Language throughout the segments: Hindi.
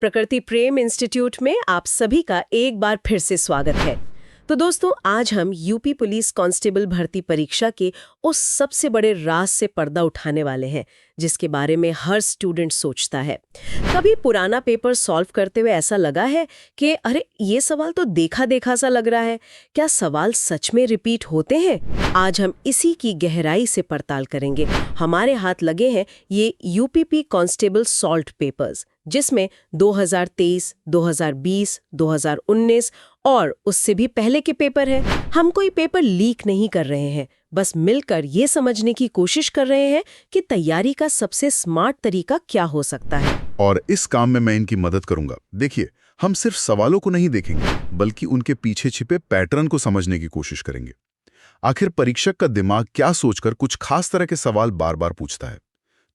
प्रकृति प्रेम इंस्टीट्यूट में आप सभी का एक बार फिर से स्वागत है। तो दोस्तों, आज हम यूपी पुलिस कांस्टेबल भर्ती परीक्षा के उस सबसे बड़े राज से पर्दा उठाने वाले हैं जिसके बारे में हर स्टूडेंट सोचता है। कभी पुराना पेपर सॉल्व करते हुए ऐसा लगा है कि अरे ये सवाल तो देखा देखा सा लग रहा है, क्या सवाल सच में रिपीट होते हैं? आज हम इसी की गहराई से पड़ताल करेंगे। हमारे हाथ लगे हैं ये यूपीपी कांस्टेबल सॉल्व्ड पेपर्स, जिसमें 2023, 2020, 2019 और उससे भी पहले के पेपर हैं। हम कोई पेपर लीक नहीं कर रहे हैं, बस मिलकर ये समझने की कोशिश कर रहे हैं कि तैयारी का सबसे स्मार्ट तरीका क्या हो सकता है। और इस काम में मैं इनकी मदद करूंगा। देखिए, हम सिर्फ सवालों को नहीं देखेंगे, बल्कि उनके पीछे छिपे पैटर्न को समझने की कोशिश करेंगे। आखिर परीक्षक का दिमाग क्या सोचकर कुछ खास तरह के सवाल बार बार पूछता है।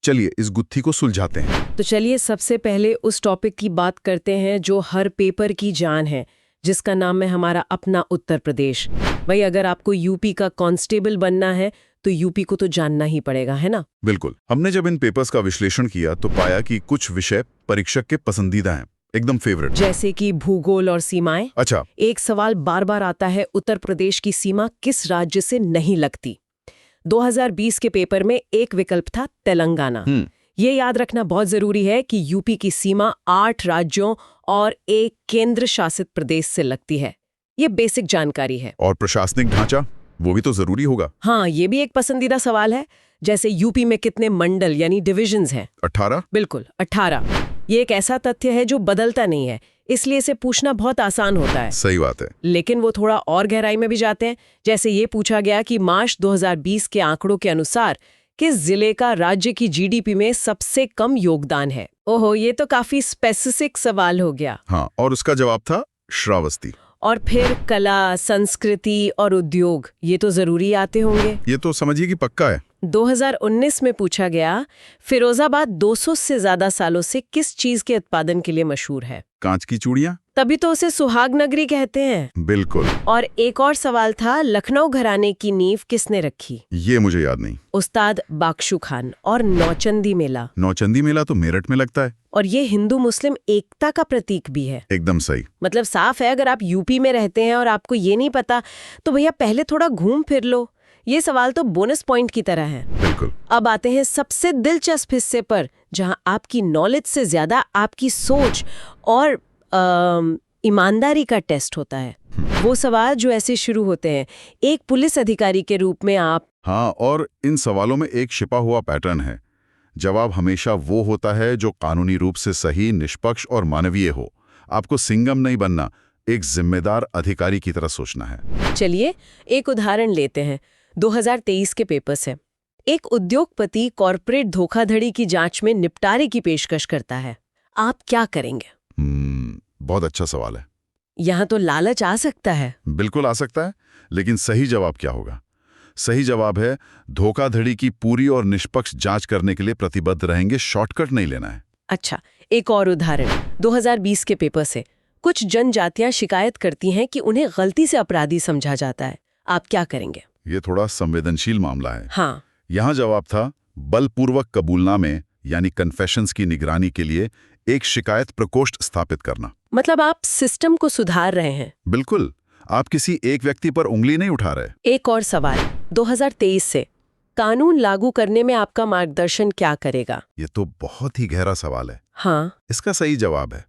चलिए इस गुत्थी को सुलझाते हैं। तो चलिए सबसे पहले उस टॉपिक की बात करते हैं जो हर पेपर की जान है, जिसका नाम है हमारा अपना उत्तर प्रदेश। भाई, अगर आपको यूपी का कांस्टेबल बनना है तो यूपी को तो जानना ही पड़ेगा, है ना? बिल्कुल। हमने जब इन पेपर्स का विश्लेषण किया तो पाया कि कुछ विषय परीक्षक के पसंदीदा हैं, एकदम फेवरेट। जैसे कि भूगोल और सीमाएं। अच्छा। एक सवाल बार बार आता है, उत्तर प्रदेश की सीमा किस राज्य से नहीं लगती? 2020 के पेपर में एक विकल्प था तेलंगाना। ये याद रखना बहुत जरूरी है कि यूपी की सीमा 8 राज्यों और एक केंद्र शासित प्रदेश से लगती है। ये बेसिक जानकारी है। और प्रशासनिक ढांचा, वो भी तो जरूरी होगा। हाँ, ये भी एक पसंदीदा सवाल है। जैसे यूपी में कितने मंडल यानी डिविजन्स हैं? 18। बिल्कुल, 18। ये एक ऐसा तथ्य है जो बदलता नहीं है, इसलिए इसे पूछना बहुत आसान होता है। सही बात है। लेकिन वो थोड़ा और गहराई में भी जाते हैं। जैसे ये पूछा गया कि मार्च 2020 के आंकड़ों के अनुसार किस जिले का राज्य की जीडीपी में सबसे कम योगदान है? ओहो, ये तो काफी स्पेसिफिक सवाल हो गया। हाँ, और उसका जवाब था श्रावस्ती। और फिर कला, संस्कृति और उद्योग, ये तो जरूरी आते होंगे। ये तो समझिए कि पक्का है। 2019 में पूछा गया, फिरोजाबाद 200 से ज्यादा सालों से किस चीज के उत्पादन के लिए मशहूर है? कांच की चूड़ियां। तभी तो उसे सुहाग नगरी कहते हैं। बिल्कुल। और एक और सवाल था, लखनऊ घराने की नींव किसने रखी? ये मुझे याद नहीं। उस्ताद बख्शू खान। और नौचंदी मेला। नौचंदी मेला तो मेरठ में लगता है। और ये हिंदू मुस्लिम एकता का प्रतीक भी है। एकदम सही। मतलब साफ है, अगर आप यूपी में रहते हैं और आपको ये नहीं पता तो भैया पहले थोड़ा घूम फिर लो। ये सवाल तो बोनस पॉइंट की तरह है। बिल्कुल। अब आते हैं सबसे दिलचस्प हिस्से पर, जहां आपकी नॉलेज से ज्यादा आपकी सोच और ईमानदारी का टेस्ट होता है। वो सवाल जो ऐसे शुरू होते हैं, एक पुलिस अधिकारी के रूप में आप। हाँ, और इन सवालों में एक छिपा हुआ पैटर्न है। जवाब हमेशा वो होता है जो कानूनी रूप से सही, निष्पक्ष और मानवीय हो। आपको सिंघम नहीं बनना, एक जिम्मेदार अधिकारी की तरह सोचना है। चलिए एक उदाहरण लेते हैं। 2023 के पेपर से एक उद्योगपति कॉर्पोरेट धोखाधड़ी की जांच में निपटारे की पेशकश करता है। आप क्या करेंगे? बहुत अच्छा सवाल है। यहाँ तो लालच आ सकता है। बिल्कुल आ सकता है, लेकिन सही जवाब क्या होगा? सही जवाब है, धोखाधड़ी की पूरी और निष्पक्ष जांच करने के लिए प्रतिबद्ध रहेंगे, शॉर्टकट नहीं लेना है। अच्छा, एक और उदाहरण 2020 के पेपर से। कुछ जनजातियां शिकायत करती हैं कि उन्हें गलती से अपराधी समझा जाता है। आप क्या करेंगे? ये थोड़ा संवेदनशील मामला है। हाँ। यहाँ जवाब था बलपूर्वक कबूलनामे यानी कन्फेशंस की निगरानी के लिए एक शिकायत प्रकोष्ठ स्थापित करना। मतलब आप सिस्टम को सुधार रहे हैं। बिल्कुल। आप किसी एक व्यक्ति पर उंगली नहीं उठा रहे। एक और सवाल 2023 से, कानून लागू करने में आपका मार्गदर्शन क्या करेगा? ये तो बहुत ही गहरा सवाल है। हाँ। इसका सही जवाब है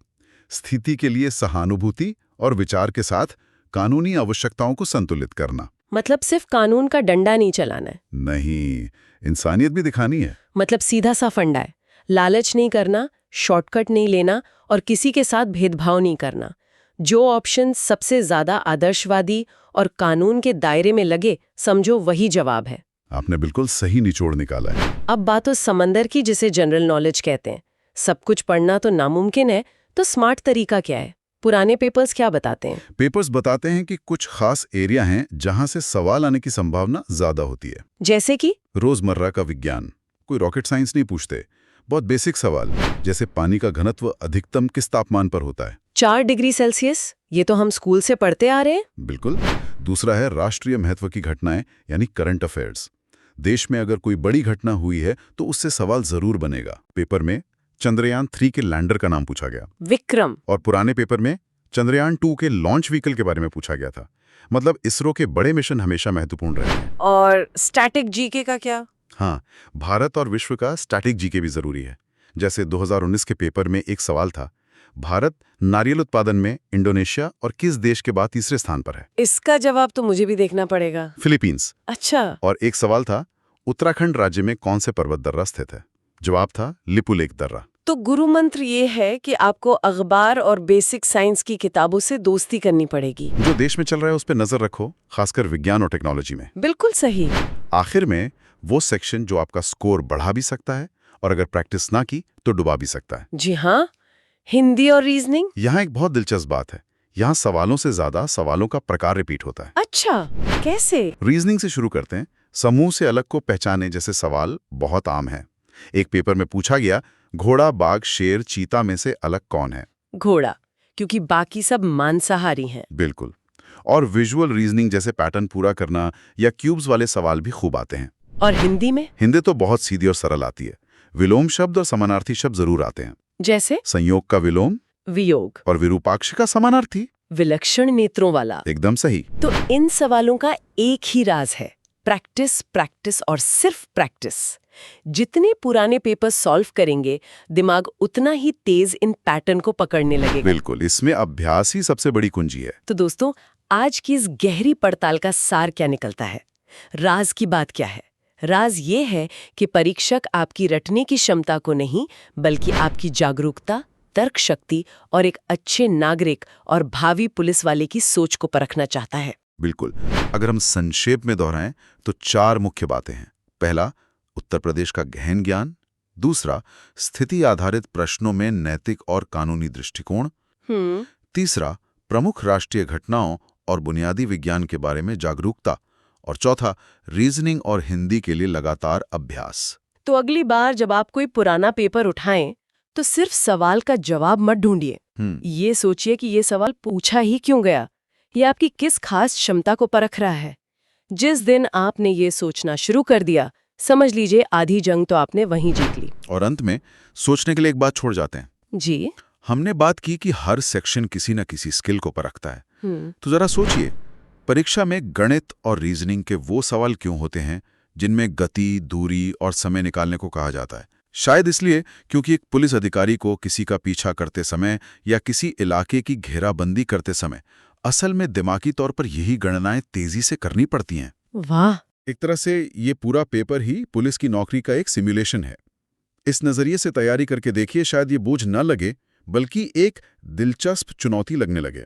स्थिति के लिए सहानुभूति और विचार के साथ कानूनी आवश्यकताओं को संतुलित करना। मतलब सिर्फ कानून का डंडा नहीं चलाना है? नहीं, इंसानियत भी दिखानी है। मतलब सीधा सा फंडा है, लालच नहीं करना, शॉर्टकट नहीं लेना और किसी के साथ भेदभाव नहीं करना। जो ऑप्शन सबसे ज्यादा आदर्शवादी और कानून के दायरे में लगे, समझो वही जवाब है। आपने बिल्कुल सही निचोड़ निकाला है। अब बात उस समंदर की जिसे जनरल नॉलेज कहते हैं। सब कुछ पढ़ना तो नामुमकिन है, तो स्मार्ट तरीका क्या है? पुराने पेपर्स क्या बताते हैं? पेपर्स बताते हैं कि कुछ खास एरिया हैं जहां से सवाल आने की संभावना ज्यादा होती है। जैसे कि रोजमर्रा का विज्ञान, कोई रॉकेट साइंस नहीं पूछते। बहुत बेसिक सवाल, जैसे पानी का घनत्व अधिकतम किस तापमान पर होता है? 4 डिग्री सेल्सियस। ये तो हम स्कूल से पढ़ते आ रहे हैं। बिल्कुल। दूसरा है राष्ट्रीय महत्व की घटनाएं यानी करंट अफेयर्स। देश में अगर कोई बड़ी घटना हुई है तो उससे सवाल जरूर बनेगा। पेपर में चंद्रयान 3 के लैंडर का नाम पूछा गया। विक्रम। और पुराने पेपर में चंद्रयान 2 के लॉन्च व्हीकल के बारे में पूछा गया था। मतलब इसरो के बड़े मिशन हमेशा महत्वपूर्ण रहे हैं। और स्टैटिक जीके का क्या? हाँ, भारत और विश्व का स्टैटिक जीके भी जरूरी है। जैसे 2019 के पेपर में एक सवाल था, भारत नारियल उत्पादन में इंडोनेशिया और किस देश के बाद तीसरे स्थान पर है? इसका जवाब तो मुझे भी देखना पड़ेगा। फिलीपींस। अच्छा। और एक सवाल था, उत्तराखंड राज्य में कौन से पर्वत दर्रा स्थित है? जवाब था लिपुलेख दर्रा। तो गुरु मंत्र ये है कि आपको अखबार और बेसिक साइंस की किताबों से दोस्ती करनी पड़ेगी। जो देश में चल रहा है उस पर नजर रखो, खासकर विज्ञान और टेक्नोलॉजी में। बिल्कुल सही। आखिर में वो सेक्शन जो आपका स्कोर बढ़ा भी सकता है और अगर प्रैक्टिस ना की तो डुबा भी सकता है। जी हाँ, हिंदी और रीजनिंग। यहाँ एक बहुत दिलचस्प बात है, यहाँ सवालों से ज्यादा सवालों का प्रकार रिपीट होता है। अच्छा, कैसे? रीजनिंग से शुरू करते हैं। समूह से अलग को पहचाने जैसे सवाल बहुत आम है। एक पेपर में पूछा गया, घोड़ा, बाघ, शेर, चीता में से अलग कौन है? घोड़ा, क्योंकि बाकी सब मांसाहारी हैं। बिल्कुल। और विजुअल रीजनिंग जैसे पैटर्न पूरा करना या क्यूब्स वाले सवाल भी खूब आते हैं। और हिंदी में? हिंदी तो बहुत सीधी और सरल आती है। विलोम शब्द और समानार्थी शब्द जरूर आते हैं। जैसे? संयोग का विलोम, वियोग। और विरूपाक्ष का समानार्थी। विलक्षण नेत्रों वाला। एकदम सही। तो इन सवालों का एक ही राज है, प्रैक्टिस, प्रैक्टिस और सिर्फ प्रैक्टिस। जितने पुराने पेपर सॉल्व करेंगे, दिमाग उतना ही तेज इन पैटर्न को पकड़ने लगेगा। बिल्कुल, इसमें अभ्यास ही सबसे बड़ी कुंजी है। तो दोस्तों, आज की इस गहरी पड़ताल का सार क्या निकलता है? राज की बात क्या है? राज ये है कि परीक्षक आपकी रटने की क्षमता को नहीं, बल्कि आपकी जागरूकता, तर्क शक्ति और एक अच्छे नागरिक और भावी पुलिस वाले की सोच को परखना चाहता है। बिल्कुल। अगर हम संक्षेप में दोहराएं तो 4 मुख्य बातें हैं। पहला, उत्तर प्रदेश का गहन ज्ञान। दूसरा, स्थिति आधारित प्रश्नों में नैतिक और कानूनी दृष्टिकोण। तीसरा, प्रमुख राष्ट्रीय घटनाओं और बुनियादी विज्ञान के बारे में जागरूकता। और चौथा, रीजनिंग और हिंदी के लिए लगातार अभ्यास। तो अगली बार जब आप कोई पुराना पेपर उठाएं, तो सिर्फ सवाल का जवाब मत ढूंढिए। ये सोचिए कि ये सवाल पूछा ही क्यों गया, ये आपकी किस खास क्षमता को परख रहा है। जिस दिन आपने ये सोचना शुरू कर दिया, समझ लीजिए आधी जंग तो आपने वहीं जीत ली। और अंत में सोचने के लिए एक बात छोड़ जाते हैं। जी। हमने बात की कि हर सेक्शन किसी न किसी स्किल को परखता है। तो जरा सोचिए, परीक्षा में गणित और रीजनिंग के वो सवाल क्यों होते हैं जिनमें गति, दूरी और समय निकालने को कहा जाता है? शायद इसलिए क्योंकि एक पुलिस अधिकारी को किसी का पीछा करते समय या किसी इलाके की घेराबंदी करते समय असल में दिमागी तौर पर यही गणनाएं तेजी से करनी पड़ती हैं। वाह! एक तरह से ये पूरा पेपर ही पुलिस की नौकरी का एक सिमुलेशन है। इस नजरिए से तैयारी करके देखिए, शायद ये बोझ न लगे बल्कि एक दिलचस्प चुनौती लगने लगे।